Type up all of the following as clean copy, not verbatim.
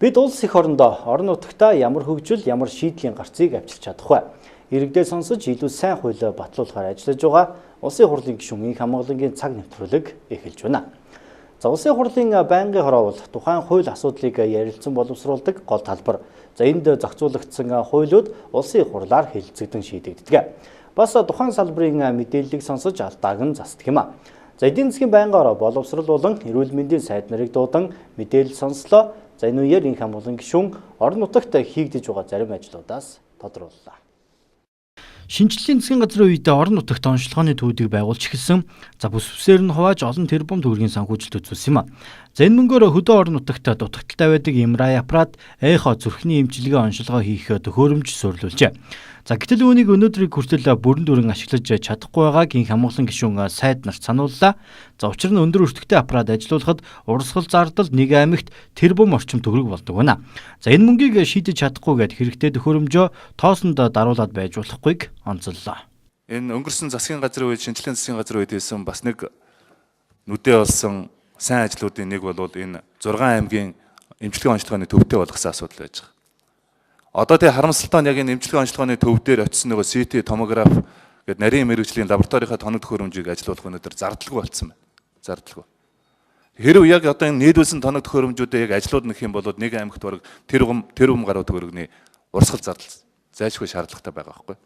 Бид улс эх орондоо орон нутагтаа ямар хөгжил, ямар шийдлийн гарцыг авчирч чадах вэ? Иргэдээ сонсож илүү сайн хуулиа батлуулахаар ажиллаж байгаа Улсын хурлын гишүүн Инх Хамгаалангийн цаг нэвтрүүлэг эхэлж байна. За Улсын хурлын байнгын хороо бол тухайн хууль асуудлыг ярилцсан боловсруулдаг гол талбар. За энд зохицуулагдсан хуулиуд улсын хурлаар хэлэлцэгдэн шийдэгддэг. Бас тухайн салбарын мэдээллийг сонсож алдааг нь засдаг юм а. За эдийн засгийн байнгын хороо боловсрол болон эрүүл мэндийн сайд нарыг дуудан мэдээлэл сонслоо. За энэ үеэр Инх Хамгаалан гишүүн орон нутагт хийгдэж байгаа зарим ажлуудаас тодрууллаа. Шинжлэлийн засгийн газрын үед орон нутагт онцлогооны төвүүдийг байгуулж эхэлсэн. За бүс бүсээр нь хувааж олон тэрбум төгрөгийн санхүүжилт үзүүлсэн юм а. За энэ мөнгөөр хөдөө орон нутагт дутагдaltaй байдаг Имрай аппарат эхо зүрхний эмчилгээ онцлогоо хийх төхөөрөмж суурилуулжээ. За гэтэл үүнийг өнөөдрийг хүртэл бүрэн дүрэн ашиглаж чадахгүй байгааг Инх Хамгаалан гишүүн сайд нарт санууллаа. За учир нь өндөр өртөгтэй аппарат ажилуулахад урсгал зардал нэг аймагт тэрбум орчим төгрөг болдог байна. За энэ мөнгийг шийдэж чадахгүйгээд хэрэгтэй төхөөрөмжөө тоосонд даруулаад байж болохгүйг онцоллоо. Энэ өнгөрсөн засгийн газрын үед, шинжлэлийн засгийн газрын үед хийсэн бас нэг нүдээ олсон сайн ажлуудын нэг бол энэ 6 аймгийн эмчилгээ онцлогооны төвтэй болгосон асуудал байж байгаа. Одоо тий харамсалтай нь яг энэ эмчилгээ онцлогооны төв дээр очисон нөгөө CT томограф гэдэг нарийн мэрэгжлийн лабораторийнхаа тоног төхөөрөмжийг ажилуулах өнөөдөр зардалгүй болсон байна. Зардалгүй. Хэрв яг одоо энэ нийлүүлсэн тоног төхөөрөмжүүдээ яг ажилуулна гэх юм бол нэг аймагт бараг тэрбум гаруй төгрөгийн урсгал зардал зайлшгүй шаардлагатай байгаа байхгүй.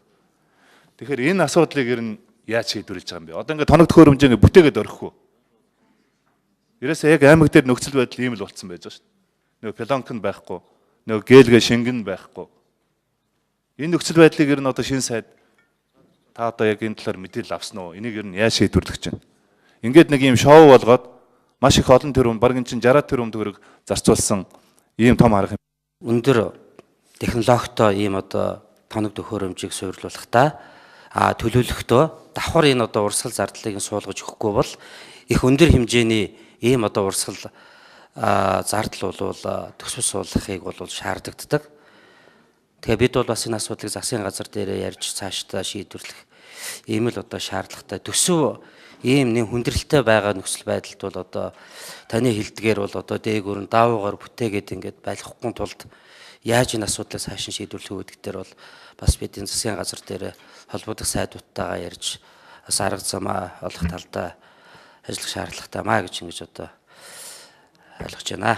Тэгэхээр энэ асуудлыг ер нь яаж шийдвэрлэж байгаа юм бэ? Одоо ингээд тоног төхөөрөмжөө бүтээгээд орхихгүй. Ерөөсөө яг аймаг дээр нөхцөл байдал ийм л болцсон байж байгаа шүү дээ. Нөгөө пелонк нь байхгүй. Нөгөө гэлгээ шингэн байхгүй. Энэ нөхцөл байдлыг ер нь одоо шинэ сайд та одоо яг энэ талаар мэдээлэл авсан уу? Энийг ер нь яаж шийдвэрлэх гэж байна? Ингээд нэг ийм шоу болгоод маш их олон тэрбум, бараг чин 60 тэрбум төгрөг зарцуулсан ийм том арга юм. Өндөр технологитой ийм одоо тоног төхөөрөмжийг суйрлуулахдаа төлөвлөхдөө давхар энэ одоо урсгал зардлыг суулгаж өгөхгүй бол их өндөр хэмжээний ийм одоо урсгал зардал бол төсөв суулгахыг бол шаарддаг. Тэгээ бид бол бас энэ асуудлыг засгийн газар дээр ярьж цаашдаа шийдвэрлэх ийм л одоо шаардлагатай. Төсөв ийм нэг хүндрэлтэй байгаа нөхцөл байдалд бол одоо таны хэлдгээр бол одоо дээгүүр нь даавуугаар бүтээгээд ингээд байлгахгүй тулд яаж энэ асуудлыг цааш нь шийдвэрлэх үү гэдгээр бол бас бид энэ засгийн газар дээр холбоодог сайдуудтайгаа ярьж бас арга замаа олох талдаа ажиллах шаардлагатай маа гэж ингэж одоо ойлгож байна.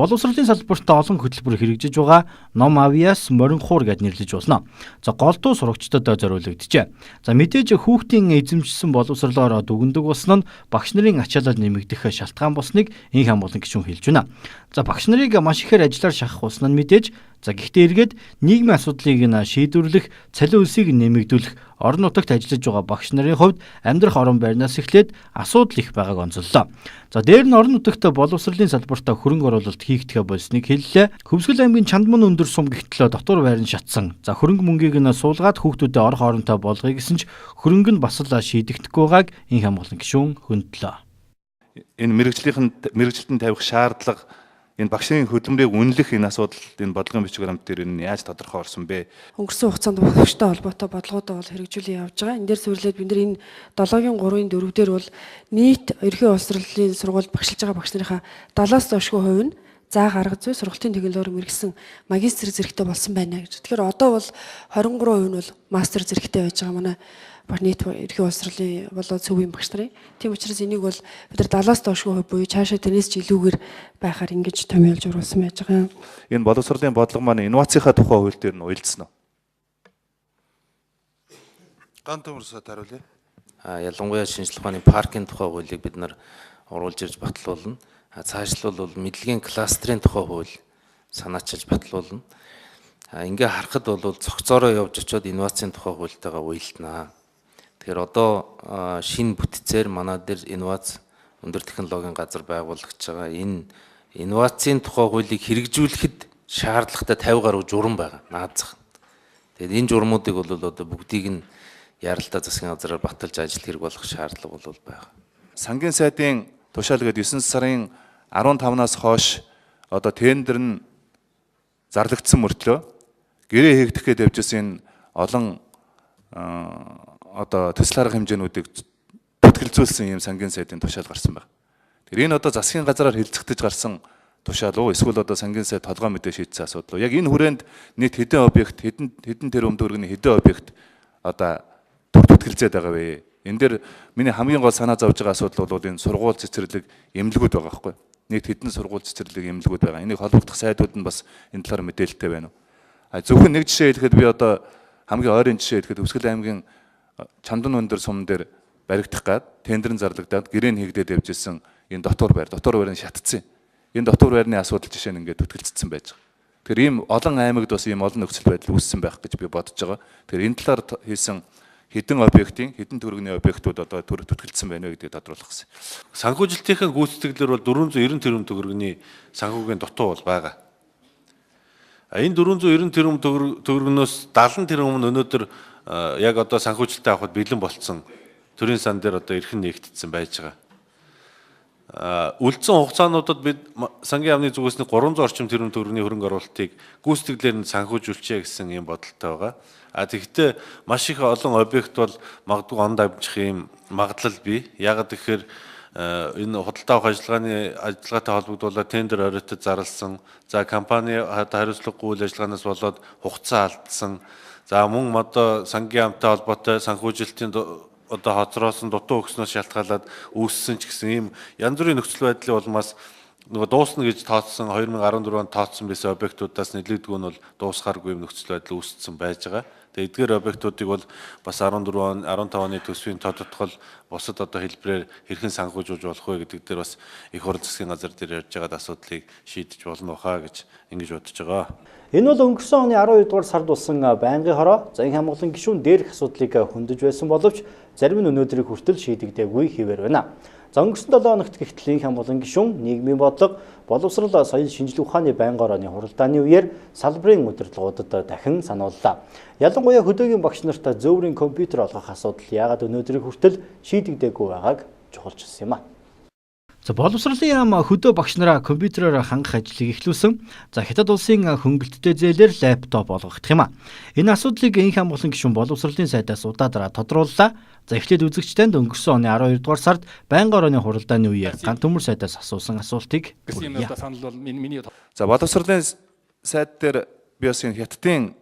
Боловсролын салбарт олон хөтөлбөр хэрэгжиж байгаа ном авьяас морин хуур гэд нэрлэж болно. За голдуу сурагчдад зориулагджээ. За мэдээж хүүхдийн эзэмшсэн боловсролоор дүгндэг болсон нь багш нарын ачаалал нэмэгдэх шалтгаан болсныг Инх Хамгаалан гишүүн хэлж байна. За багш нарыг маш ихээр ажиллаар шахах болсон нь мэдээж. За гэхдээ эргээд нийгмийн асуудлыг шийдвэрлэх, цалин үлсийг нэмэгдүүлэх, орон нутагт ажиллаж байгаа багш нарын хувьд амьдрах орон байрнаас эхлээд асуудал их байгааг онцоллоо. За дээр нь орон нутагт боловсролын салбарт хөрөнгө оруулалт хийгдэхэ болсныг хэллээ. Хөвсгөл аймгийн Чандман өндөр сум гихтлээ дотор байрны шатсан. За хөрөнгө мөнгийг суулгаад хүүхдүүдэд орох оронтой болгоё гэсэн ч хөрөнгө нь бас л шийдэгдэхгүй байгааг Инх Хамгаалан гишүүн хөндлөө. Энэ мэрэгжилтэн тавих шаардлага энэ багшийн хөдөлмөрийг үнэлэх энэ асуудал энэ бодлогын бичиграмт дээр энэ яаж тодорхой орсон бэ? Өнгөрсөн хугацаанд багштай холбоотой бодлоготой бол хэрэгжүүлэн явж байгаа. Энэ дээр суурилаад бид нар энэ 7-гийн 3-ын 4 дээр бол нийт ерхий улс төрлийн сургуульд багшилж байгаа багш нарынхаа 70-аас доошгүй хувь нь заах арга зүй сургалтын технологиор мэргэсэн магистр зэрэгтэй болсон байна гэж. Тэгэхээр одоо бол 23% нь бол мастер зэрэгтэй байж байгаа манай нийт ерхий улс төрлийн болоод цөвийн багш нарын. Тийм учраас энийг бол бид нар 70-аас доошгүй хувь буюу цаашаа тэрнээс ч илүүгээр байхаар ингэж томьёолж оруулсан байж байгаа юм. Энэ боловсролын бодлого маань инновацийнхаа тухай хууль дээр нь уялдсан уу? Гант өмөрсөд хариулъя. Ялангуяа шинжлэх ухааны паркийн тухай хуулийг бид нар оруулж ирж батлуулна. Цаашлбал бол мэдлэгийн кластерын тухай хууль санаачилж батлуулна. Ингээ харахад бол цогцоороо явж очиод инновацийн тухай хуультайгаа уялднаа. Тэгэхээр одоо шинэ бүтцээр манай дээр инновац өндөр технологийн газар байгуулагдж байгаа. Энэ инновацийн тухай хуулийг хэрэгжүүлэхэд шаардлагатай 50 гаруй журам байгаа наазах. Тэгээд энэ журмуудыг бол одоо бүгдийг нь яралтай засгийн газраар баталж ажил хэрэг болох шаардлага бол байгаа. Сангийн сайдын тушаал гээд 9 сарын 15-наас хойш одоо тендер нь зарлагдсан мөртлөө гэрээ хийгдэх гээд явж байсан олон одоо төсөл арга хэмжээнүүдийг бүтгэлзүүлсэн ийм сангийн сайдын тушаал гарсан байна. Тэгэхээр энэ одоо засгийн газраар хилцэгдэж гарсан тушаал уу эсвэл одоо сангийн сайд толгой мэдээ шийдсэн асуудал уу? Яг энэ хүрээнд нийт хэдэн объект, хэдэн тэрбум төгрөгийн хэдэн объект одоо бүтгэлзээд байгаа вэ? Энэ дээр миний хамгийн гол санаа зовж байгаа асуудал бол энэ сургууль цэцэрлэг эмнэлгүүд байгаа байхгүй. Нийт хэдэн сургууль цэцэрлэг эмнэлгүүд байгаа. Энийг холбогдох сайдууд нь бас энэ талаар мэдээлэлтэй байна уу? Зөвхөн нэг жишээ хэлэхэд би одоо хамгийн ойрын жишээ хэлэхэд Өвсгөл аймгийн Чамдан өндөр сум дээр баригдах гад тендерын зарлагдаад гэрээн хийгдээд явж исэн энэ дотор байрны шатцсан. Энэ дотор байрны асуудал жишээ нь ингээд төтгөлцсөн байж байгаа. Тэгэхээр ийм олон аймагт бас ийм олон нөхцөл байдал үүссэн байх гэж би бодож байгаа. Тэгэхээр энэ талаар хийсэн хэдэн объектын хэдэн төгрөгийн объектууд одоо төтгөлцсөн байна вэ гэдгийг тодруулах гэсэн. Санхүүжилтийн гүйцэтгэлээр бол 490 тэрбум төгрөгийн санхүүгийн дутуу бол байгаа. Энэ 490 тэрбум төгрөгнөөс 70 тэрбум нь өнөөдөр яг одоо санхүүжилтээ авахд бэлэн болцсон төрийн сан дээр одоо эрхэн нэгтдсэн байж байгаа. Үлдсэн хугацаануудад бид сангийн яамны зүгээс нь 300 орчим тэрбум төгрөгийн хөрөнгө оруулалтыг гүйцэтгэлээр нь санхүүжүүлчихье гэсэн юм бодолтой байгаа. Тэгэхдээ маш их олон объект бол магадгүй онд амжих юм магадлал бий. Яагаад гэхээр энэ худалдаа авах ажиллагаатай холбогдуулаад тендер оройтод зарласан. За компани хариуцлагагүй үйл ажиллагаанаас болоод хугацаа алдсан. За мөн одоо сангийн яамтай холбоотой санхүүжилтийн одоо хоцроосон дутуу өгснөөс шалтгаалаад үүссэн ч гэсэн ийм янз бүрийн нөхцөл байдлын улмаас нөгөө дуусна гэж тооцсон 2014 онд тооцсон байсан объектуудаас нэлээдгүй нь бол дуусгааргүй юм нөхцөл байдал үүссэн байж байгаа. Тэгээ эдгээр объектуудыг бол бас 14 он 15 оны төсвийн тодтгол бусад одоо хэлбэрээр хэрхэн санхүүжүүлж болох вэ гэдэг дээр бас их хурлын засгийн газар дээр ярьж байгаа асуудлыг шийдэж болно хаа гэж ингэж бодож байгаа. Энэ бол өнгөрсөн оны 12 дугаар сард болсон байнгын хороо Зан хамгааллын гишүүн дээрх асуудлыг хөндөж байсан боловч зарим нь өнөөдрийг хүртэл шийдэгдээгүй хэвээр байна. За өнгөрсөн 7 хоногт гэгтэл хамгааллын гишүүн нийгмийн бодлого боловсрол соёл шинжилгээ ухааны байнгын хорооны хуралдааны үеэр салбарын удирдлагуудад дахин санууллаа. Ялангуяа хөдөөгийн багш нарт зөөврийн компьютер олгох асуудал яагаад өнөөдрийг хүртэл шийдэгдээгүй байгааг чухалчилсан юм а. За боловсролын яам хөдөө багш нараа компьютероор хангах ажлыг эхлүүлсэн. За хятад улсын хөнгөлөлттэй зээлээр лаптоп олгох юм а. Энэ асуудлыг энх хамгааллын гишүүн боловсролын сайдаас удаадараа тодрууллаа. За эхлээд үзэгчтэнд өнгөрсөн оны 12 дугаар сард байнгын хорооны хуралдааны үеэр ганц төмөр сайдаас асуусан асуултыг За боловсролын сайд дээр би бас энэ хятадын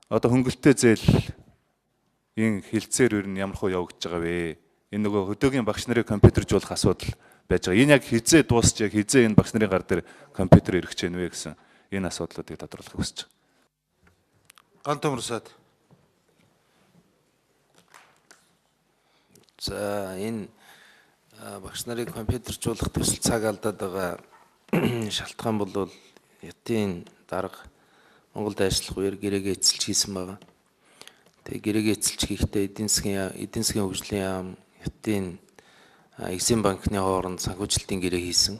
одоо хөнгөлөлттэй зээлийн хилцээр юу ямар хөө явагдаж байгаа вэ? Энэ нөгөө хөдөөгийн багш нарын компьютержуулах асуудал байж байгаа. Энэ яг хизээ дуусч яг хизээ энэ багш нарын гар дээр компьютер ирэх гэж байна вэ гэсэн энэ асуудлуудыг тодруулахыг хүсэж байна. Ганц төмөр сайд. За энэ багш нарын компьютержуулах төсөл цаг алдаад байгаа шалтгаан бол ятын дарга Монголд ажиллах үеэр гэрээгээ эцэлж хийсэн байгаа. Тэгээ гэрээгээ эцэлж хийхдээ эдийн засгийн хөгжлийн яам ятын Exim банкны хооронд санхүүжилтийн гэрээ хийсэн.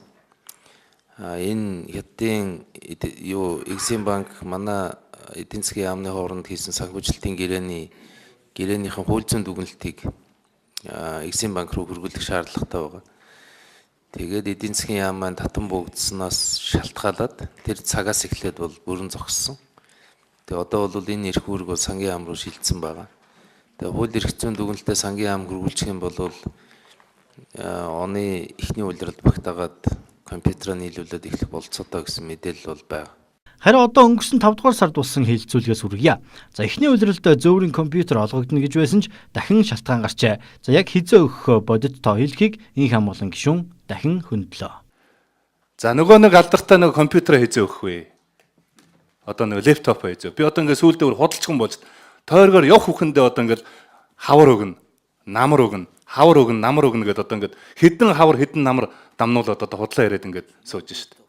Энэ ятын Exim банк манай эдийн засгийн яамны хооронд хийсэн санхүүжилтийн гэрээнийхэн хууль зүйн дүгнэлтийг Exim банк руу хөрвүүлэх шаардлагатай байгаа. Тэгээд эдийн засгийн яам маань татан буугдсанаас шалтгаалаад тэр цагаас эхлээд бол бүрэн зогссон. Тэгээ одоо бол энэ эрх үүрэг бол сангийн яам руу шилжсэн байгаа. Тэгээ хууль эрх зүйн дүгнэлтэд сангийн яам хөрвүүлчих юм бол оны эхний улиралд багтаагаад компьютераа нийлүүлээд эхлэх болцоотой гэсэн мэдээлэл бол байна. Харин одоо өнгөрсөн 5 дугаар сард болсон хэлэлцүүлгээс үргэлье. За эхний улиралд зөөврийн компьютер олгогдно гэж байсан ч дахин шалтгаан гарчээ. За яг хизээ өгөх бодит тоо хэлхийг энх хамгааллын гишүүн дахин хөндлөө. За нөгөө нэг алдартай нэг компьютераа хизээ өгөх вэ? Одоо нэг лэптопоо хизээ. Би одоо ингээд сүүлдээ худалчхан болж тойргоор явах хүхэндээ одоо ингээд хавар өгнө, намар өгнө. Хавар өгнө, намар өгнө гэдээ одоо ингээд хэдэн хавар хэдэн намар дамнуулаад одоо худлаа яриад ингээд сууж шít.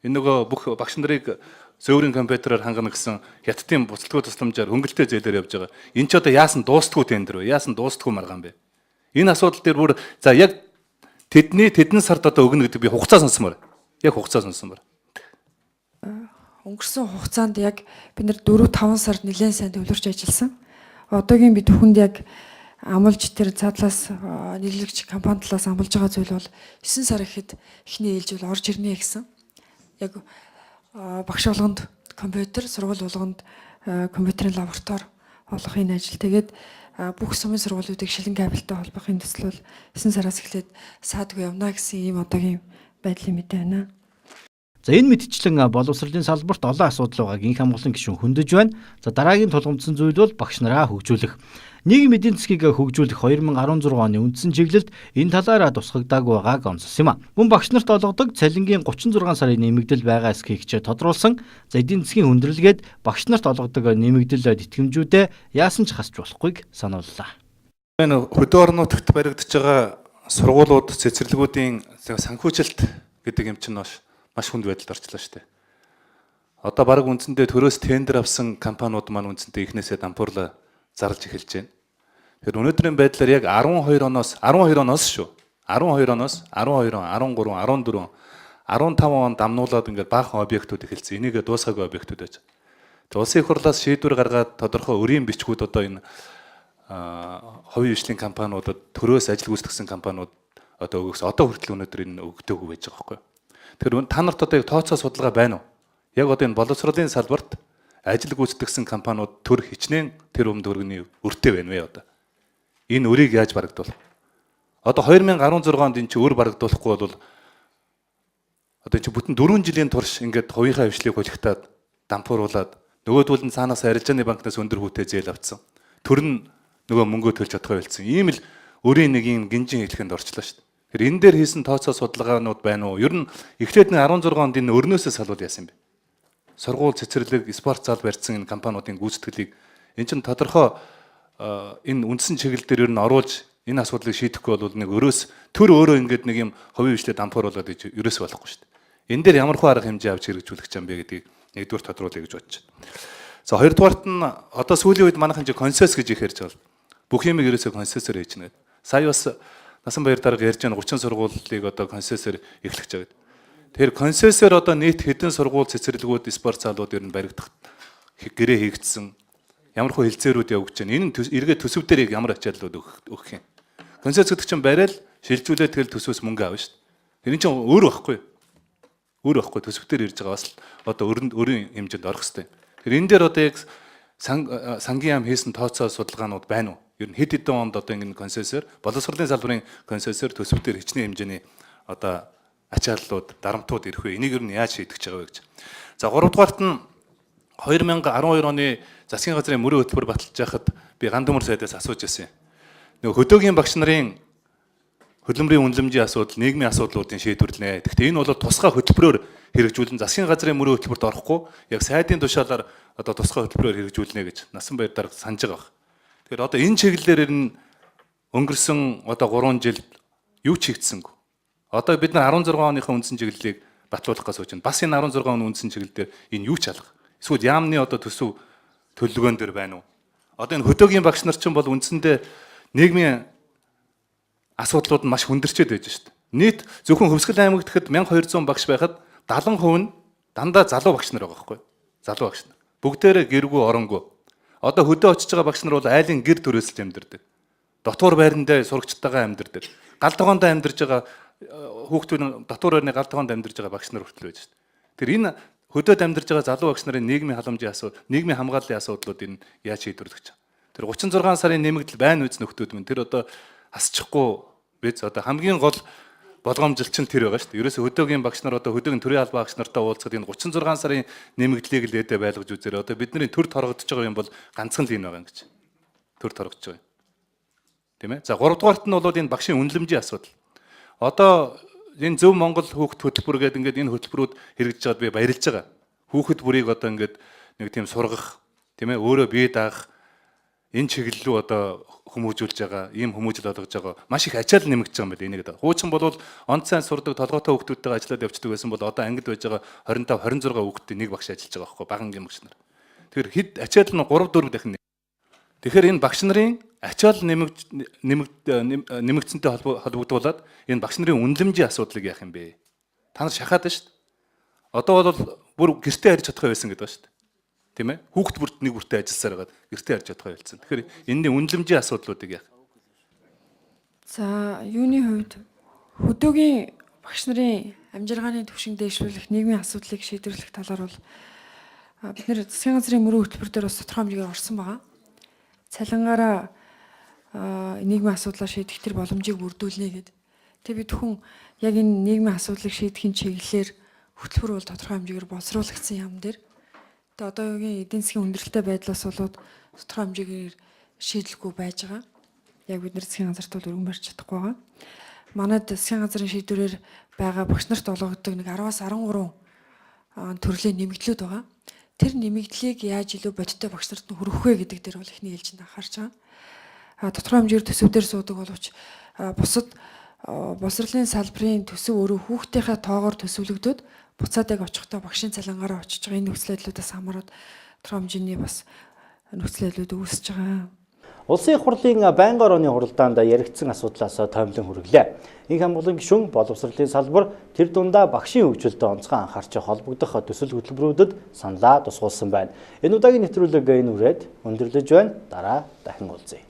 Энэ нөгөө бүх багш нарыг зөөврийн компьютероор хангана гэсэн хятадын буцалтгүй тусламжаар хөнгөлөлтэй зээлээр явж байгаа. Энэ ч одоо яасан дуустгүй тендер вэ? Яасан дуустгүй маргаан бэ? Энэ асуудал дээр бүр за яг тэдэн сард одоо өгнө гэдэг би хугацаа сонсомоор. Яг хугацаа сонсомоор. Өнгөрсөн хугацаанд яг бид нэр 4-5 сард нэлээд сайн төвлөрч ажилласан. Одоогийн бид бүхэнд яг амлж тэр задлаас нийлэгч компани талаас амлж байгаа зүйл бол 9 сар ихэд эхний ээлжүүл орж ирнэ гэсэн. Яг багш болгонд компьютер, сургууль болгонд компьютерийн лаборатори, олохын ажил. Тэгээд бүх сумын сургуулиудыг шилэн кабелтэй холбохын төсөл бол 9 сараас эхлээд саадгүй явна гэсэн ийм одоогийн байдлын мэдээ байна. За энэ мэдчлэн боловсролын салбарт олон асуудал байгааг инх хамгааллын гишүүн хөндөж байна. За дараагийн тулгымдсан зүйл бол багш нараа хөгжүүлэх. Нийгмийн эдийн засгийг хөгжүүлэх 2016 оны үндсэн чиглэлд энэ талаараа тусгагдаагүй байгааг онцлсон юм а. Мөн багш нарт олгодог цалингийн 36 сарын нэмэгдэл байгаа эсхийг тодруулсан. За эдийн засгийн хүндрэлгээд багш нарт олгодог нэмэгдэл тэтгэмжүүдээ яасан ч хасч болохгүйг санууллаа. Энэ хөдөө орон нутагт баригдаж байгаа сургуулиуд цэцэрлэгүүдийн санхүүжилт гэдэг юм чинь маш хүнд байдалд орчлоо шүү дээ. Одоо баг үндсэндээ төрөөс тендер авсан компаниуд маань үндсэндээ эхнээсээ дампуурлаа зарлж эхэлж байна. Тэгэхээр өнөөдрийн байдлаар яг 12 оноос шүү. 12 оноос 12, 13, 14, 15 он дамнуулаад ингээд баахан объектууд эхэлсэн. Энийг дуусгаагүй объектууд байж. Тэгээ улсын их хурлаас шийдвэр гаргаад тодорхой өрийн бичгүүд одоо энэ хувийн хвшлийн компаниудад төрөөс ажил гүйцэтгэсэн компаниуд одоо өгөхс одоо хүртэл өнөөдөр энэ өгдөөгүй байж байгаа байхгүй юу. Тэгэхээр та нарт одоо яг тооцоо судалгаа байна уу? Яг одоо энэ боловсролын салбарт ажил гүйцэтгэсэн компаниуд төр хичнээн тэр өмнө төгрөгийн өртөө байна вэ одоо? Энэ өрийг яаж барагдуулах? Одоо 2016 онд энэ чи өр барагдуулахгүй бол одоо чи бүтэн 4 жилийн турш ингээд хувийнхаа хвшлийг хулигтаад дампууруулад нөгөөдөл нь цаанаас арилжааны банкнаас өндөр хүүтэй зээл авцсан. Төр нь нөгөө мөнгөө төлж чадахгүй байлцсан. Ийм л өрийн нэг юм гинжин хэлхэнд орчлоо шүү дээ. Тэгэхээр энэ дээр хийсэн тооцоо судалгаанууд байна уу? Ер нь эхлээд нь 16 онд энэ өрнөөсөө салвал яасан бэ? Сургууль, цэцэрлэг, спорт зал барьсан энэ компаниудын гүйцэтгэлийг эн чинь тодорхой энэ үндсэн чиглэл дээр ер нь оруулж энэ асуудлыг шийдэхгүй бол нэг өрөөс төр өөрөө ингээд нэг юм хувийн хвшлээ дампууруулаад ерөөсөө болохгүй шүү дээ. Энэ дээр ямар хөө арга хэмжээ авч хэрэгжүүлэх юм бэ гэдгийг нэгдүгээр тодруулъя гэж бодож байна. За хоёрдугаарт нь одоо сүүлийн үед манайхан чи консенсус гэж их ярьж байгаа. Бүх юм ерөөсөө консенсусээр хийж нэгэд. Сая бас Насанбаяр дарга ярьж байгаа 30 сургуулийг одоо консенсусээр эхлэж байгаа. Тэгэхээр консенсусээр одоо нийт хэдэн сургууль, цэцэрлэгүүд, спорт залууд ер нь баригдах гэрээ хийгдсэн. Ямар хөө хилцээрүүд явагдаж байна. Энэ эргээ төсөв дээр ямар ачааллууд өгөх юм. Консенсус гэдэг чинь барайл шилжүүлээд тэгэл төсвөөс мөнгө авна шүү дээ. Тэр чинь өөр байхгүй юу? Өөр байхгүй төсөв дээр ирж байгаа бас одоо өрийн хэмжээнд орох хэрэгтэй. Тэгэхээр энэ дээр одоо яг сангийн яам хийсэн тооцоо судалгаанууд байна уу? Ер нь хэд хэдэн онд одоо ингэ консенсусээр боловсролын салбарын консенсусээр төсөв дээр хичнээн хэмжээний одоо ачааллууд, дарамтууд ирэх вэ? Энийг ер нь яаж шийдэх гэж байгаа вэ гэж. За 3 дугаарт нь 2012 оны засгийн газрын мөрийн хөтөлбөр баталж байхад би Гандүмөр сайдаас асууж байсан юм. Нөгөө хөдөөгийн багш нарын хөдөлмөрийн үнэлэмжийн асуудал, нийгмийн асуудлуудын шийдвэрлэнэ. Гэхдээ энэ бол тусгай хөтөлбөрөөр хэрэгжүүлэн засгийн газрын мөрийн хөтөлбөрт орохгүй яг сайдын тушаалаар одоо тусгай хөтөлбөрөөр хэрэгжүүлнэ гэж Насанбаяр дарга санаж байгаа. Тэгэхээр одоо энэ чиглэлээр нь өнгөрсөн одоо 3 жил юу ч хийгдсэнгүй. Одоо бид нар 16 оныхаа үндсэн чиглэлийг батлуулах гэж сууж байна. Бас энэ 16 оны үндсэн чиглэлээр энэ юу ч алга. Эсвэл яамны одоо төсөв төлөвлөгөөн дээр байна уу? Одоо энэ хөдөөгийн багш нар чинь бол үндсэндээ нийгмийн асуудлууд нь маш хүндэрчээд байж шүү дээ. Нийт зөвхөн Хөвсгөл аймагт гэхэд 1200 багш байхад 70% нь дандаа залуу багш нар байгаа байхгүй юу? Залуу багш нар. Бүгдээрээ гэргүй оронгүй. Одоо хөдөө очиж байгаа багш нар бол айлын гэр төрөөсөлж амьдардаг. Дотуур байрандаа сурагчтайгаа амьдардаг. Гал тогоонд амьдарж байгаа хүүхдүүд дотуур байрны гал тогоонд амьдарж байгаа багш нар хүртэл байж шүү дээ. Тэр энэ хөдөөд амьдарж байгаа залуу багш нарын нийгмийн халамжийн асуудал, нийгмийн хамгааллын асуудлуудыг яаж шийдвэрлэх гэж. Тэр 36 сарын нэмэгдэл байна үз нөхдүүд минь тэр одоо хасчихгүй биз одоо хамгийн гол болгоомжлолч нь тэр байгаа шүү дээ. Ерөөсө хөдөөгийн багш нар одоо хөдөөгийн төрийн албан багш нартай уулзахад энэ 36 сарын нэмэгдлийг л ээдэ байлгаж үзээрэй. Одоо бидний төр торгогдож байгаа юм бол ганцхан л энэ байгаа юм гэж. Төр торгогдож байгаа. Тийм ээ. За 3 дугаарт нь бол энэ багшийн үнэлэмжийн асуудал. Одоо энэ Зөв Монгол хүүхэд хөтөлбөр гэдэг ингээд энэ хөтөлбөрүүд хэрэгжиж байгаад би баярлж байгаа. Хүүхэд бүрийг одоо ингээд нэг тийм сургах, тийм ээ, өөрөө бие даах энэ чиглэл рүү одоо хүмүүжүүлж байгаа, ийм хүмүүжил олгож байгаа. Маш их ачаал нэмэгдэж байгаа юм байна энийг. Хуучин бол онц сайн сурдаг, толгойтой хүүхдүүдтэйгээ ажиллаад явцдаг байсан бол одоо ангид байж байгаа 25, 26 хүүхдтэй нэг багш ажиллаж байгаа байхгүй багангийн багш нар. Тэгэхээр хэд ачаал нь 3, 4 дахин. Тэгэхээр энэ багш нарын ачаал нэмэгдсэнтэй холбогдуулаад энэ багш нарын үнэлэмжийн асуудлыг яах юм бэ? Та нар шахаад байна шүү дээ. Одоо бол бүр гэртээ харж чадах байсан гэдэг ба шүү дээ. Тийм ээ? Хүүхд бүрт нэг бүртээ ажилласаар байгаад гэртээ харж чадах байлцсан. Тэгэхээр энэний үнэлэмжийн асуудлуудыг яах? За, юуны хувьд хөдөөгийн багш нарын амжиргааны түвшин дэвшүүлэх, нийгмийн асуудлыг шийдвэрлэх талаар бол бид нэр засгийн газрын мөрийн хөтөлбөр дээр бас тодорхой хэмжээгээр орсон байгаа. цалингаараа нийгмийн асуудлаа шийдэх тэр боломжийг бүрдүүлнэ гэдэг. Тэгээ бид хүн яг энэ нийгмийн асуудлыг шийдэхин чиглэлээр хөтөлбөр бол тодорхой хэмжээгээр боловсруулагдсан юм дээр. Тэгээ одоогийн эдийн засгийн хүндрэлтэй байдлаас болоод тодорхой хэмжээгээр шийдлэхгүй байж байгаа. Яг бид нар засгийн газарт бол өргөн барьж чадахгүй байгаа. Манайд засгийн газрын шийдвэрээр байгаа багш нарт олгогддог нэг 10-аас 13 төрлийн нэмэгдлүүд байгаа. Тэр нэмэгдлийг яаж илүү бодиттой багш нарт нь хүргэх вэ гэдэг дээр бол ихний ээлжинд анхаарч байгаа. Тодорхой хэмжээгээр төсөвдөр суудаг боловч бусад боловсролын салбарын төсөв өөрөө хүүхдийнхээ тоогоор төсөвлөгдөд буцаад яг очихдоо багшийн цалингаараа очиж байгаа энэ нөхцөл байдлуудаас хамаарат тодорхой хэмжээний бас нөхцөл байдлууд үүсэж байгаа. Улсын их хурлын байнгын орооны хуралдаанд яригдсан асуудлаас тоймлон хүргэлээ. Их хамгааллын гишүүн боловсролын салбар тэр дундаа багшийн хөгжилд онцгой анхаарч холбогдох төсөл хөтөлбөрүүдэд саналаа тусгуулсан байна. Энэ удаагийн нэвтрүүлэг энэ үрээд өндөрлөж байна. Дараа дахин уулзъя.